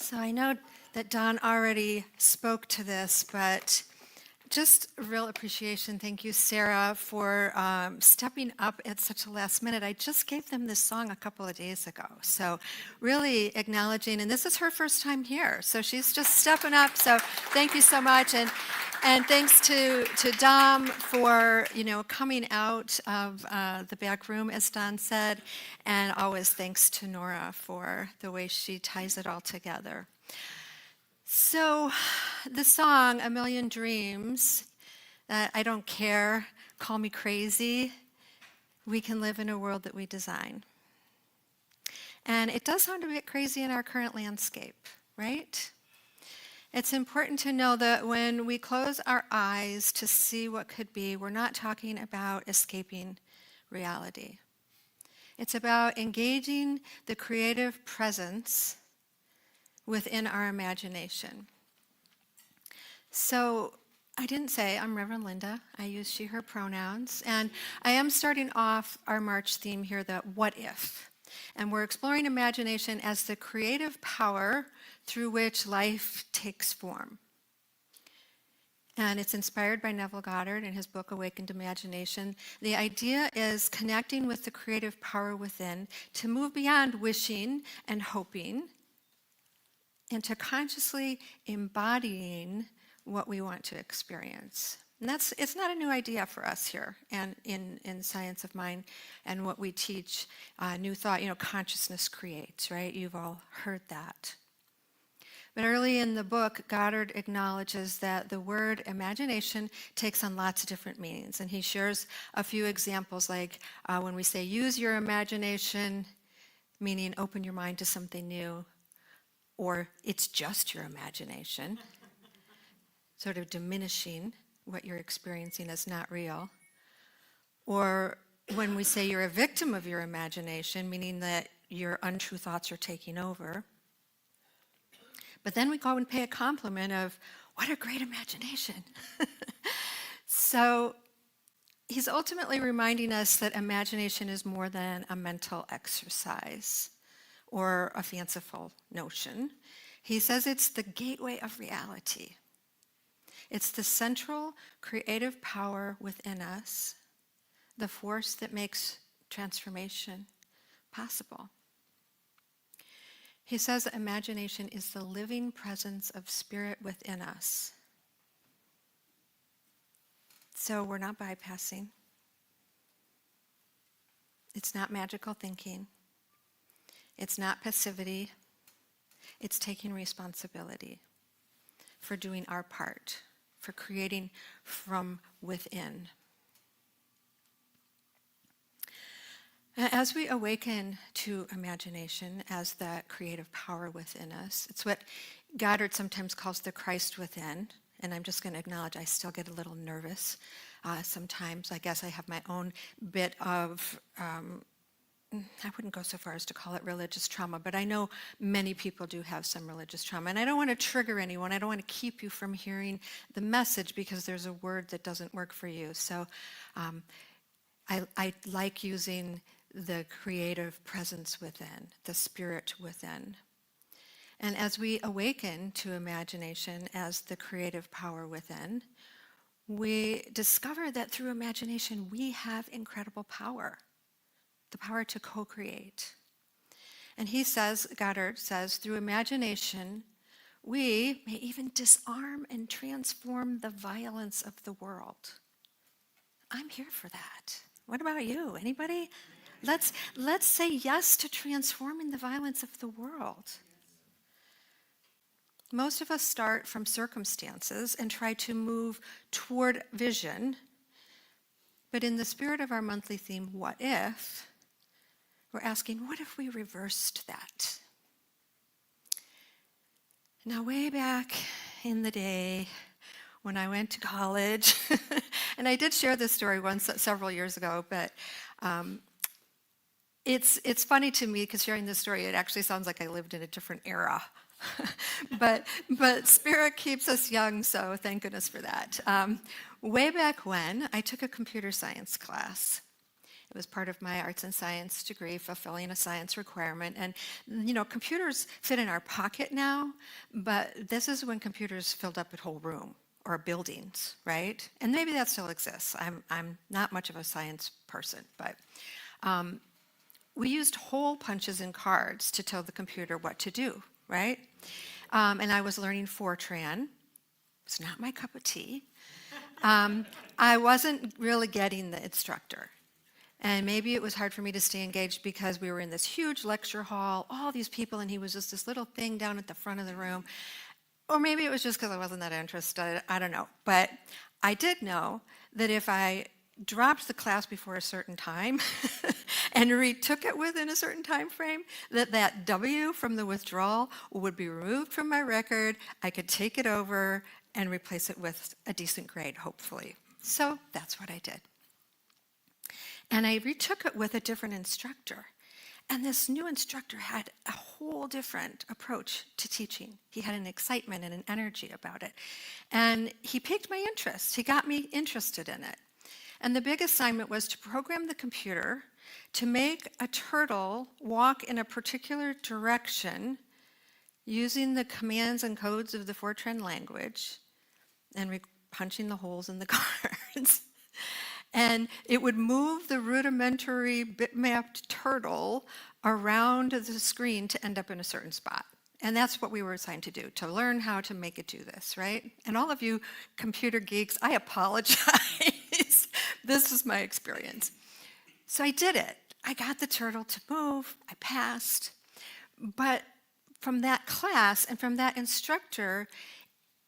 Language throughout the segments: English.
So I know that Don already spoke to this, but just a real appreciation. Thank you, Sarah, for stepping up at such a last minute. I just gave them this song a couple of days ago. So really acknowledging, and this is her first time here. So she's just stepping up. So thank you so much. And thanks to Dom for, coming out of the back room, as Don said. And always thanks to Nora for the way she ties it all together. So the song, A Million Dreams, I don't care, call me crazy, we can live in a world that we design. And it does sound a bit crazy in our current landscape, right? It's important to know that when we close our eyes to see what could be, we're not talking about escaping reality. It's about engaging the creative presence within our imagination. So I didn't say I'm Reverend Linda. I use she, her pronouns. And I am starting off our March theme here, the what if. And we're exploring imagination as the creative power through which life takes form. And it's inspired by Neville Goddard in his book, Awakened Imagination. The idea is connecting with the creative power within to move beyond wishing and hoping and to consciously embodying what we want to experience. And it's not a new idea for us here and in Science of Mind and what we teach, New Thought, consciousness creates, right? You've all heard that. But early in the book, Goddard acknowledges that the word imagination takes on lots of different meanings. And he shares a few examples, like when we say use your imagination, meaning open your mind to something new, or it's just your imagination, sort of diminishing what you're experiencing as not real. Or when we say you're a victim of your imagination, meaning that your untrue thoughts are taking over. But then we go and pay a compliment of, what a great imagination. So he's ultimately reminding us that imagination is more than a mental exercise or a fanciful notion. He says it's the gateway of reality. It's the central creative power within us, the force that makes transformation possible. He says that imagination is the living presence of spirit within us. So we're not bypassing. It's not magical thinking. It's not passivity. It's taking responsibility for doing our part, for creating from within. As we awaken to imagination as that creative power within us, it's what Goddard sometimes calls the Christ within. And I'm just going to acknowledge I still get a little nervous sometimes. I guess I have my own bit of I wouldn't go so far as to call it religious trauma, but I know many people do have some religious trauma. And I don't want to trigger anyone. I don't want to keep you from hearing the message because there's a word that doesn't work for you. So I like using the creative presence within, the spirit within. And as we awaken to imagination as the creative power within, we discover that through imagination we have incredible power. The power to co-create. And he says, Goddard says, through imagination, we may even disarm and transform the violence of the world. I'm here for that. What about you? Anybody? Let's say yes to transforming the violence of the world. Most of us start from circumstances and try to move toward vision. But in the spirit of our monthly theme, what if? We're asking, what if we reversed that? Now, way back in the day when I went to college, and I did share this story once several years ago, but it's funny to me because sharing this story, it actually sounds like I lived in a different era. but spirit keeps us young, so thank goodness for that. Way back when, I took a computer science class. It was part of my arts and science degree, fulfilling a science requirement. And, computers fit in our pocket now, but this is when computers filled up a whole room or buildings, right? And maybe that still exists. I'm not much of a science person, but we used hole punches in cards to tell the computer what to do, right? And I was learning Fortran. It's not my cup of tea. I wasn't really getting the instructor. And maybe it was hard for me to stay engaged because we were in this huge lecture hall, all these people, and he was just this little thing down at the front of the room. Or maybe it was just because I wasn't that interested. I don't know. But I did know that if I dropped the class before a certain time and retook it within a certain time frame, that W from the withdrawal would be removed from my record. I could take it over and replace it with a decent grade, hopefully. So that's what I did. And I retook it with a different instructor. And this new instructor had a whole different approach to teaching. He had an excitement and an energy about it. And he piqued my interest. He got me interested in it. And the big assignment was to program the computer to make a turtle walk in a particular direction using the commands and codes of the Fortran language and punching the holes in the cards. And it would move the rudimentary bitmapped turtle around the screen to end up in a certain spot. And that's what we were assigned to do, to learn how to make it do this, right? And all of you computer geeks, I apologize. This is my experience. So I did it. I got the turtle to move. I passed. But from that class and from that instructor,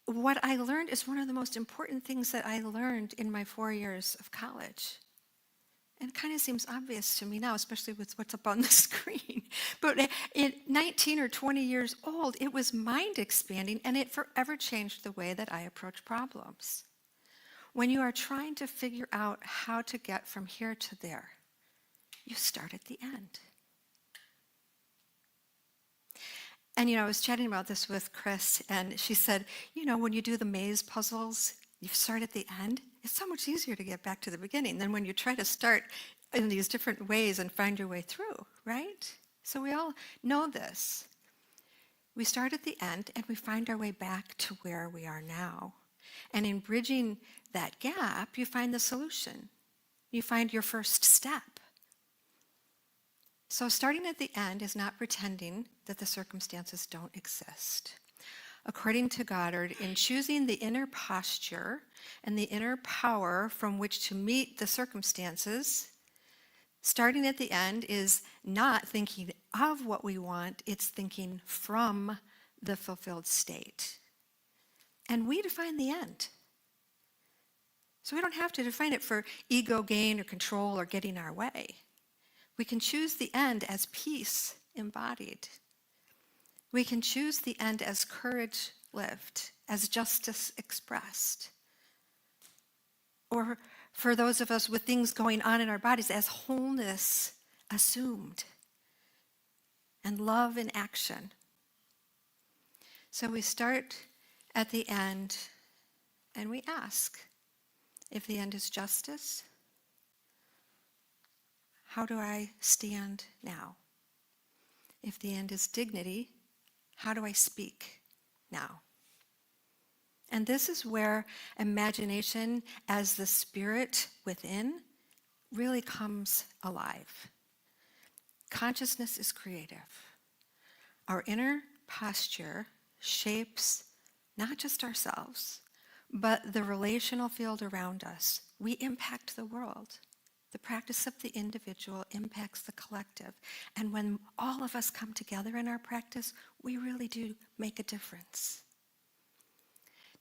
what I learned is one of the most important things that I learned in my 4 years of college. And it kind of seems obvious to me now, especially with what's up on the screen. But at 19 or 20 years old, it was mind expanding, and it forever changed the way that I approach problems. When you are trying to figure out how to get from here to there, you start at the end. And, I was chatting about this with Chris, and she said, when you do the maze puzzles, you start at the end. It's so much easier to get back to the beginning than when you try to start in these different ways and find your way through, right? So we all know this. We start at the end, and we find our way back to where we are now. And in bridging that gap, you find the solution. You find your first step. So starting at the end is not pretending that the circumstances don't exist. According to Goddard, in choosing the inner posture and the inner power from which to meet the circumstances, starting at the end is not thinking of what we want, it's thinking from the fulfilled state. And we define the end. So we don't have to define it for ego gain or control or getting our way. We can choose the end as peace embodied. We can choose the end as courage lived, as justice expressed. Or for those of us with things going on in our bodies, as wholeness assumed and love in action. So we start at the end and we ask, if the end is justice, how do I stand now? If the end is dignity, how do I speak now? And this is where imagination as the spirit within really comes alive. Consciousness is creative. Our inner posture shapes not just ourselves, but the relational field around us. We impact the world. The practice of the individual impacts the collective. And when all of us come together in our practice, we really do make a difference.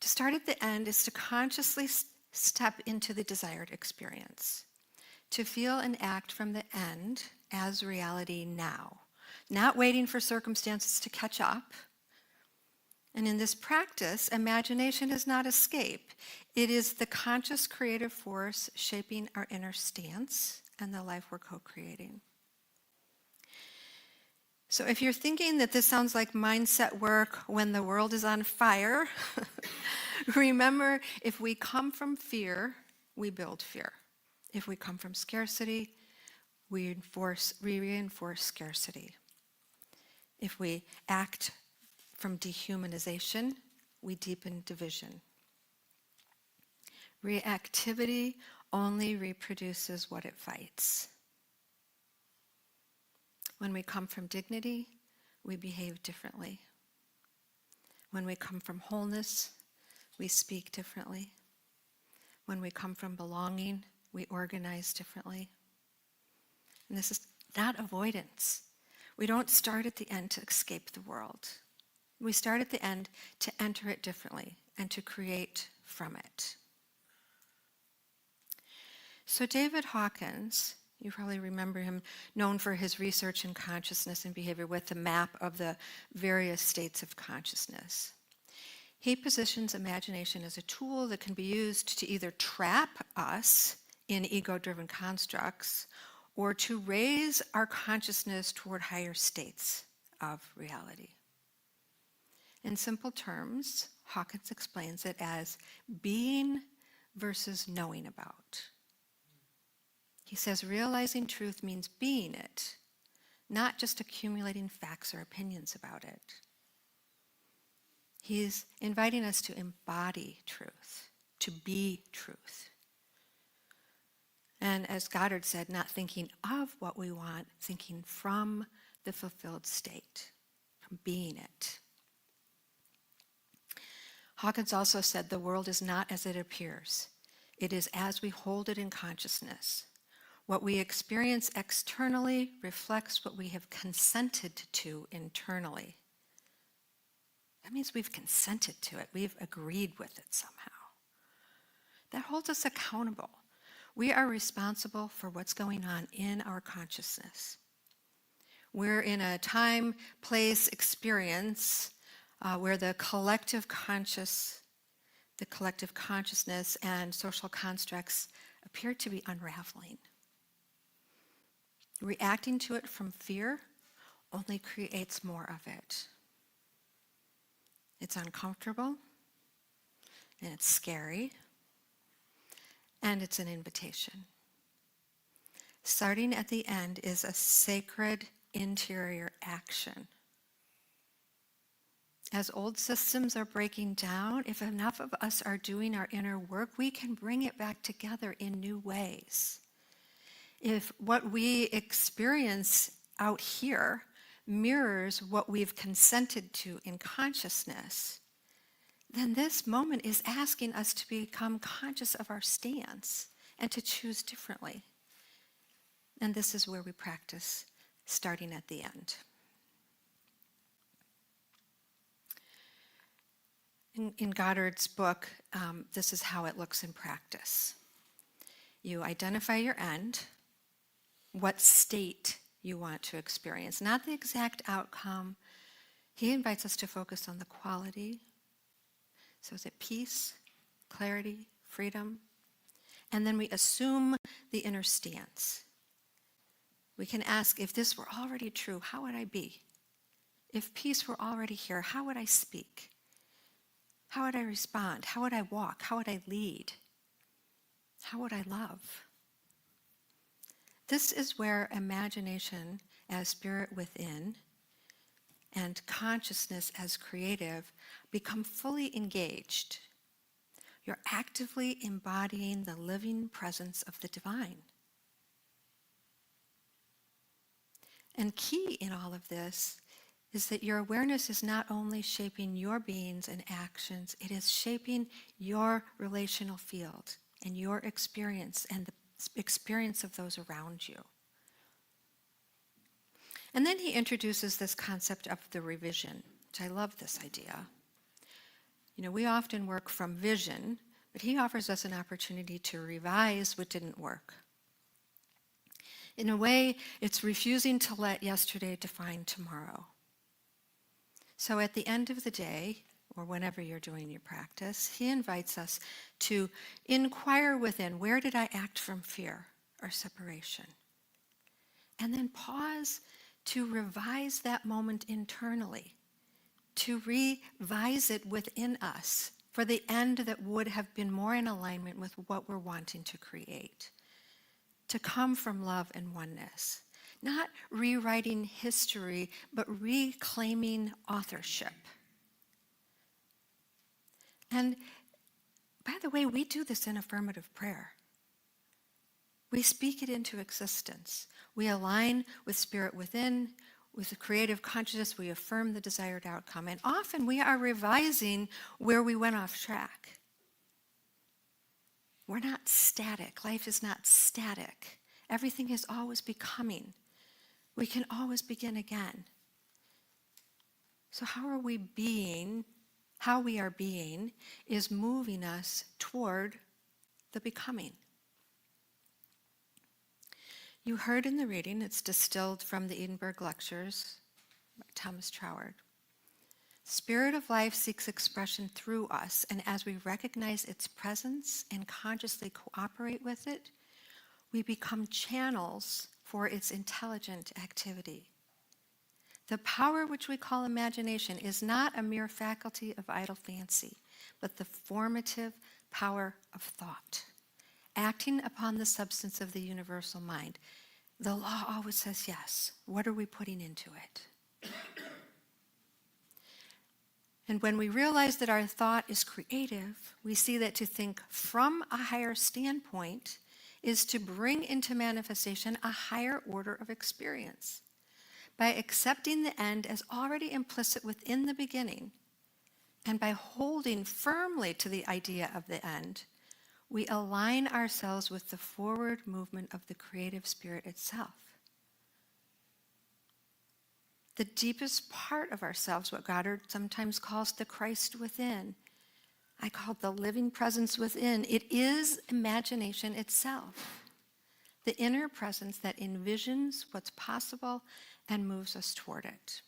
To start at the end is to consciously step into the desired experience. To feel and act from the end as reality now. Not waiting for circumstances to catch up. And in this practice, imagination is not escape. It is the conscious creative force shaping our inner stance and the life we're co-creating. So if you're thinking that this sounds like mindset work when the world is on fire, remember, if we come from fear, we build fear. If we come from scarcity, we reinforce scarcity. If we act from dehumanization, we deepen division. Reactivity only reproduces what it fights. When we come from dignity, we behave differently. When we come from wholeness, we speak differently. When we come from belonging, we organize differently. And this is not avoidance. We don't start at the end to escape the world. We start at the end to enter it differently and to create from it. So David Hawkins, you probably remember him, known for his research in consciousness and behavior with the map of the various states of consciousness. He positions imagination as a tool that can be used to either trap us in ego-driven constructs or to raise our consciousness toward higher states of reality. In simple terms, Hawkins explains it as being versus knowing about. He says realizing truth means being it, not just accumulating facts or opinions about it. He's inviting us to embody truth, to be truth. And as Goddard said, not thinking of what we want, thinking from the fulfilled state, from being it. Hawkins also said the world is not as it appears. It is as we hold it in consciousness. What we experience externally reflects what we have consented to internally. That means we've consented to it. We've agreed with it somehow. That holds us accountable. We are responsible for what's going on in our consciousness. We're in a time, place, experience where the collective consciousness and social constructs appear to be unraveling. Reacting to it from fear only creates more of it. It's uncomfortable, and it's scary, and it's an invitation. Starting at the end is a sacred interior action. As old systems are breaking down, if enough of us are doing our inner work, we can bring it back together in new ways. If what we experience out here mirrors what we've consented to in consciousness, then this moment is asking us to become conscious of our stance and to choose differently. And this is where we practice starting at the end. In Goddard's book, this is how it looks in practice. You identify your end, what state you want to experience, not the exact outcome. He invites us to focus on the quality. So is it peace, clarity, freedom? And then we assume the inner stance. We can ask, if this were already true, how would I be? If peace were already here, how would I speak? How would I respond? How would I walk? How would I lead? How would I love? This is where imagination as spirit within and consciousness as creative become fully engaged. You're actively embodying the living presence of the divine. And key in all of this is that your awareness is not only shaping your beings and actions, it is shaping your relational field and your experience and the experience of those around you. And then he introduces this concept of the revision, which I love this idea. You know, we often work from vision, but he offers us an opportunity to revise what didn't work. In a way, it's refusing to let yesterday define tomorrow. So at the end of the day, or whenever you're doing your practice, he invites us to inquire within, where did I act from fear or separation? And then pause to revise that moment internally, to revise it within us for the end that would have been more in alignment with what we're wanting to create. to come from love and oneness. Not rewriting history, but reclaiming authorship. And by the way, we do this in affirmative prayer. We speak it into existence. We align with spirit within, with the creative consciousness. We affirm the desired outcome. And often we are revising where we went off track. We're not static. Life is not static. Everything is always becoming. We can always begin again. So how we are being is moving us toward the becoming. You heard in the reading, it's distilled from the Edinburgh Lectures by Thomas Troward. Spirit of life seeks expression through us, and as we recognize its presence and consciously cooperate with it, we become channels for its intelligent activity. The power which we call imagination is not a mere faculty of idle fancy, but the formative power of thought, acting upon the substance of the universal mind. The law always says yes. What are we putting into it? And when we realize that our thought is creative, we see that to think from a higher standpoint is to bring into manifestation a higher order of experience. By accepting the end as already implicit within the beginning, and by holding firmly to the idea of the end, we align ourselves with the forward movement of the creative spirit itself. The deepest part of ourselves, what Goddard sometimes calls the Christ within, I call it the living presence within. It is imagination itself, the inner presence that envisions what's possible and moves us toward it.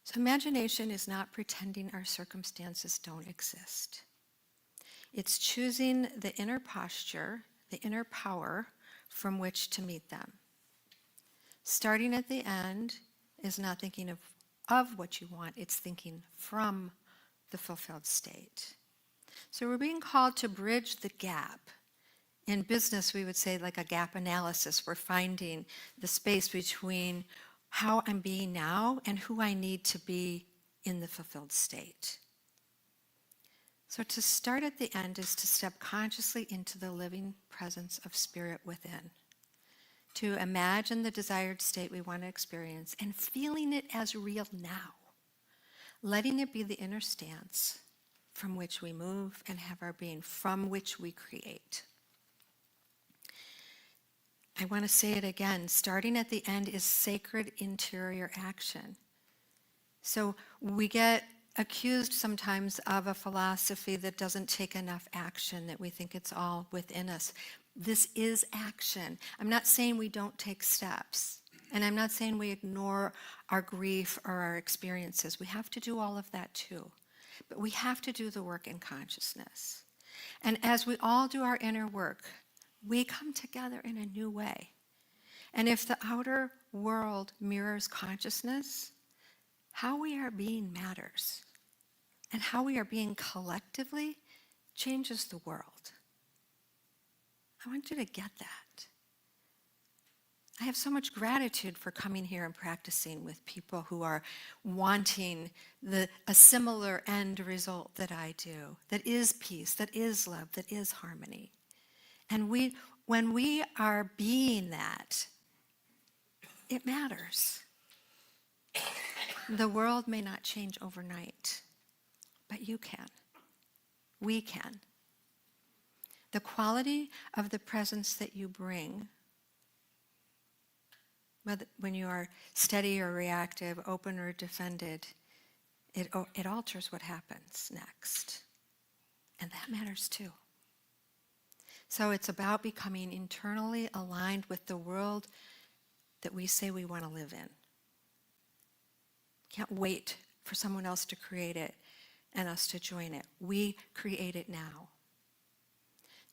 So imagination is not pretending our circumstances don't exist. It's choosing the inner posture, the inner power from which to meet them. Starting at the end is not thinking of what you want, it's thinking from the fulfilled state. So we're being called to bridge the gap. In business, we would say like a gap analysis. We're finding the space between how I'm being now and who I need to be in the fulfilled state. So to start at the end is to step consciously into the living presence of spirit within. To imagine the desired state we want to experience and feeling it as real now. Letting it be the inner stance from which we move and have our being, from which we create. I want to say it again, starting at the end is sacred interior action. So we get accused sometimes of a philosophy that doesn't take enough action, that we think it's all within us. This is action. I'm not saying we don't take steps, and I'm not saying we ignore our grief or our experiences. We have to do all of that too, but we have to do the work in consciousness. And as we all do our inner work, we come together in a new way. And if the outer world mirrors consciousness, how we are being matters. And how we are being collectively changes the world. I want you to get that. I have so much gratitude for coming here and practicing with people who are wanting a similar end result that I do, that is peace, that is love, that is harmony. And when we are being that, it matters. The world may not change overnight, but you can. We can. The quality of the presence that you bring, when you are steady or reactive, open or defended, it alters what happens next. And that matters too. So it's about becoming internally aligned with the world that we say we want to live in. Can't wait for someone else to create it and us to join it. We create it now.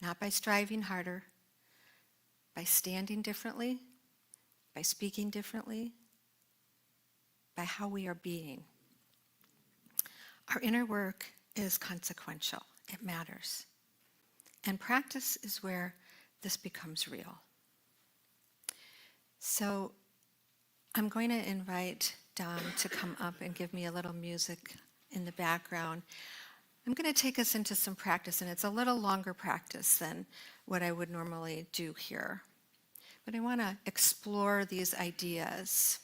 Not by striving harder, by standing differently, by speaking differently, by how we are being. Our inner work is consequential. It matters. And practice is where this becomes real. So I'm going to invite Dom to come up and give me a little music in the background. I'm going to take us into some practice, and it's a little longer practice than what I would normally do here. But I want to explore these ideas.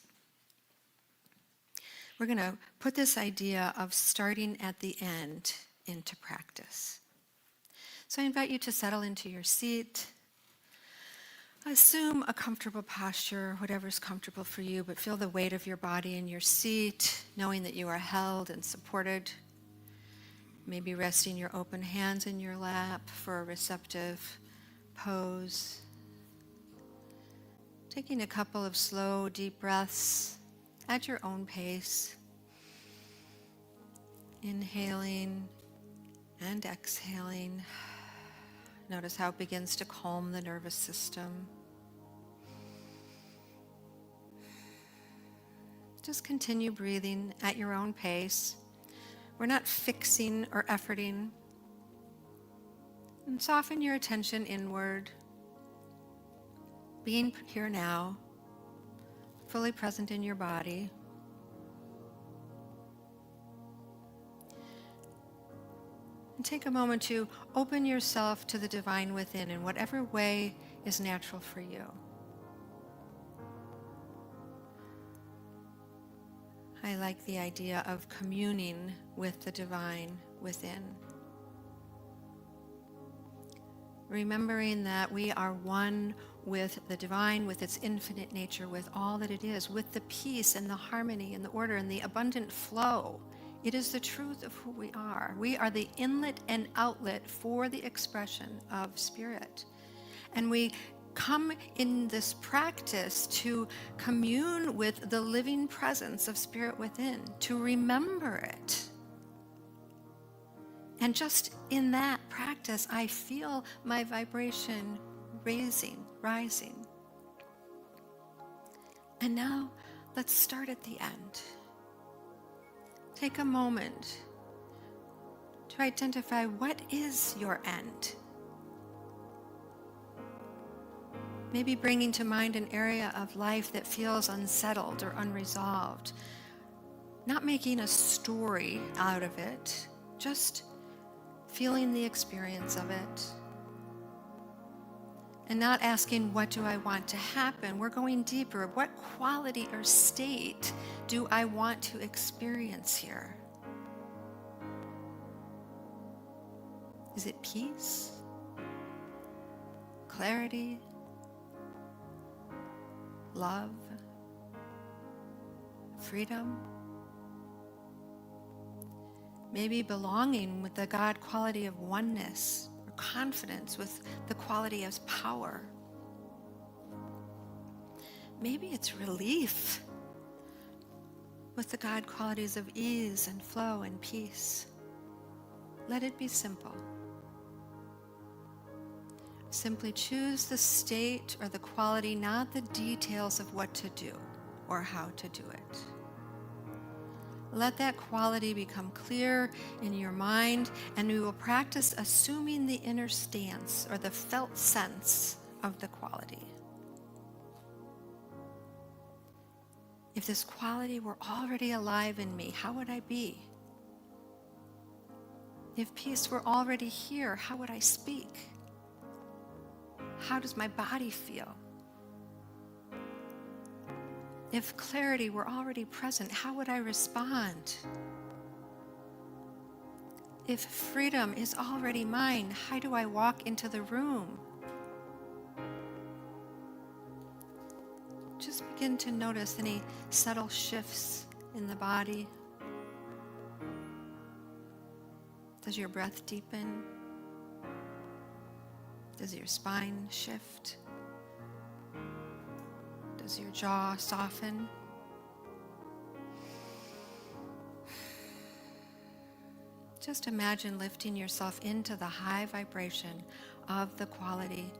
We're going to put this idea of starting at the end into practice. So I invite you to settle into your seat. Assume a comfortable posture, whatever's comfortable for you, but feel the weight of your body in your seat, knowing that you are held and supported. Maybe resting your open hands in your lap for a receptive pose. Taking a couple of slow, deep breaths at your own pace. Inhaling and exhaling. Notice how it begins to calm the nervous system. Just continue breathing at your own pace. We're not fixing or efforting. And soften your attention inward. Being here now, fully present in your body. And take a moment to open yourself to the divine within in whatever way is natural for you. I like the idea of communing with the divine within. Remembering that we are one with the divine, with its infinite nature, with all that it is, with the peace and the harmony and the order and the abundant flow. It is the truth of who we are. We are the inlet and outlet for the expression of spirit. And we come in this practice to commune with the living presence of spirit within, to remember it. And just in that practice, I feel my vibration rising. And now let's start at the end. Take a moment to identify what is your end. Maybe bringing to mind an area of life that feels unsettled or unresolved. Not making a story out of it, just feeling the experience of it. And not asking, what do I want to happen? We're going deeper. What quality or state do I want to experience here? Is it peace? Clarity? Love? Freedom? Maybe belonging with the God quality of oneness, or confidence with the quality of power. Maybe it's relief with the God qualities of ease and flow and peace. Let it be simple. Simply choose the state or the quality, not the details of what to do or how to do it. Let that quality become clear in your mind, and we will practice assuming the inner stance or the felt sense of the quality. If this quality were already alive in me, how would I be? If peace were already here, how would I speak? How does my body feel? If clarity were already present, how would I respond? If freedom is already mine, how do I walk into the room? Just begin to notice any subtle shifts in the body. Does your breath deepen? Does your spine shift? Does your jaw soften? Just imagine lifting yourself into the high vibration of the quality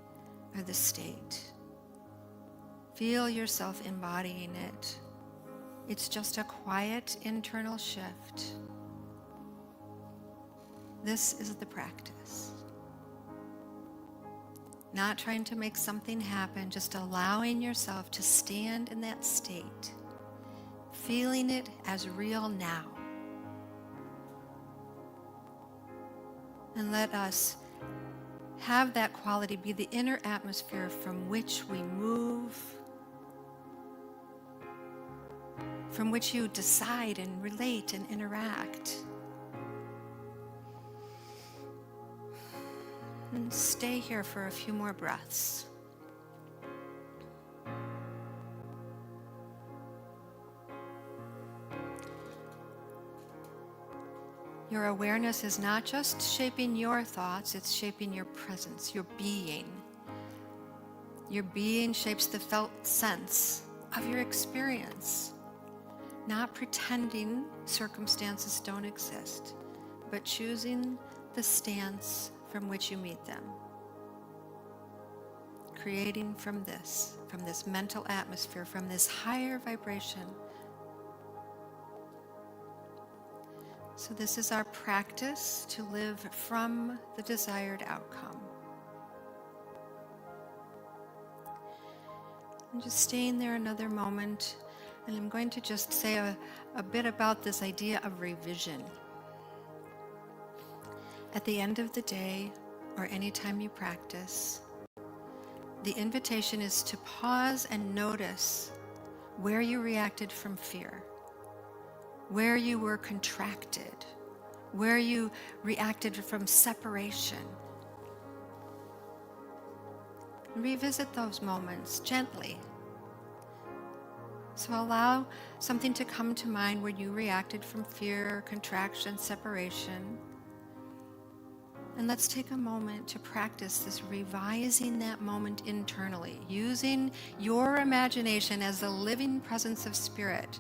or the state. Feel yourself embodying it. It's just a quiet internal shift. This is the practice. not trying to make something happen, just allowing yourself to stand in that state, feeling it as real now. And let us have that quality be the inner atmosphere from which we move, from which you decide and relate and interact. And stay here for a few more breaths. Your awareness is not just shaping your thoughts, it's shaping your presence, your being. Your being shapes the felt sense of your experience. Not pretending circumstances don't exist, but choosing the stance from which you meet them. Creating from this mental atmosphere, from this higher vibration. So this is our practice to live from the desired outcome. I'm just staying there another moment, and I'm going to just say a bit about this idea of revision. At the end of the day, or any time you practice, the invitation is to pause and notice where you reacted from fear, where you were contracted, where you reacted from separation. Revisit those moments gently. So allow something to come to mind where you reacted from fear, contraction, separation. And let's take a moment to practice this revising that moment internally, using your imagination as the living presence of spirit.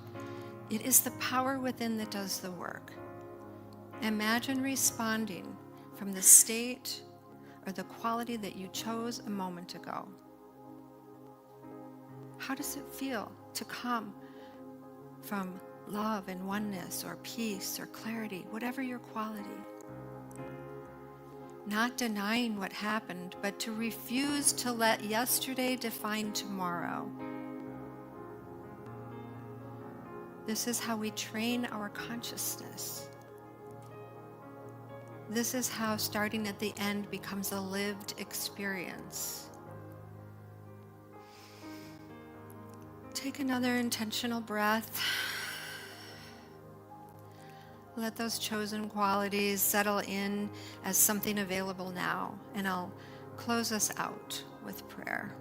It is the power within that does the work. Imagine responding from the state or the quality that you chose a moment ago. How does it feel to come from love and oneness or peace or clarity, whatever your quality? Not denying what happened, but to refuse to let yesterday define tomorrow. This is how we train our consciousness. This is how starting at the end becomes a lived experience. Take another intentional breath. Let those chosen qualities settle in as something available now, and I'll close us out with prayer.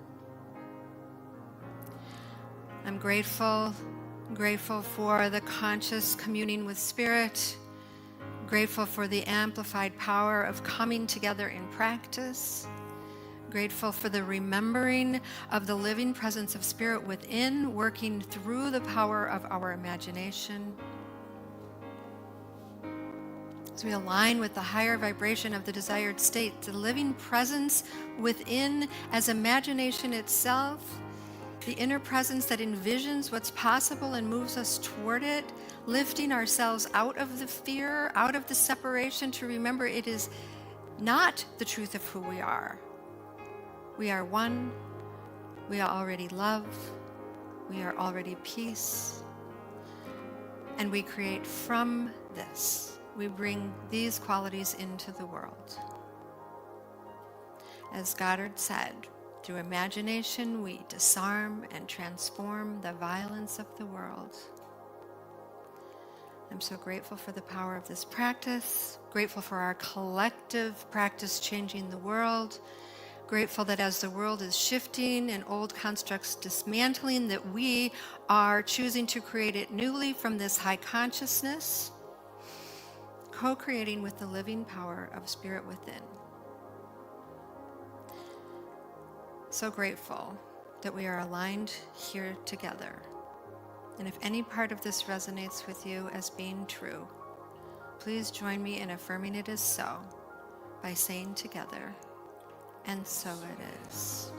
I'm grateful for the conscious communing with Spirit, grateful for the amplified power of coming together in practice, grateful for the remembering of the living presence of Spirit within, working through the power of our imagination. As we align with the higher vibration of the desired state, the living presence within as imagination itself, the inner presence that envisions what's possible and moves us toward it, lifting ourselves out of the fear, out of the separation, to remember it is not the truth of who we are. We are one. We are already love. We are already peace. And we create from this. We bring these qualities into the world. As Goddard said, through imagination, we disarm and transform the violence of the world. I'm so grateful for the power of this practice, grateful for our collective practice changing the world, grateful that as the world is shifting and old constructs dismantling, that we are choosing to create it newly from this high consciousness, co-creating with the living power of Spirit within. So grateful that we are aligned here together. And if any part of this resonates with you as being true, please join me in affirming it as so by saying together, and so it is.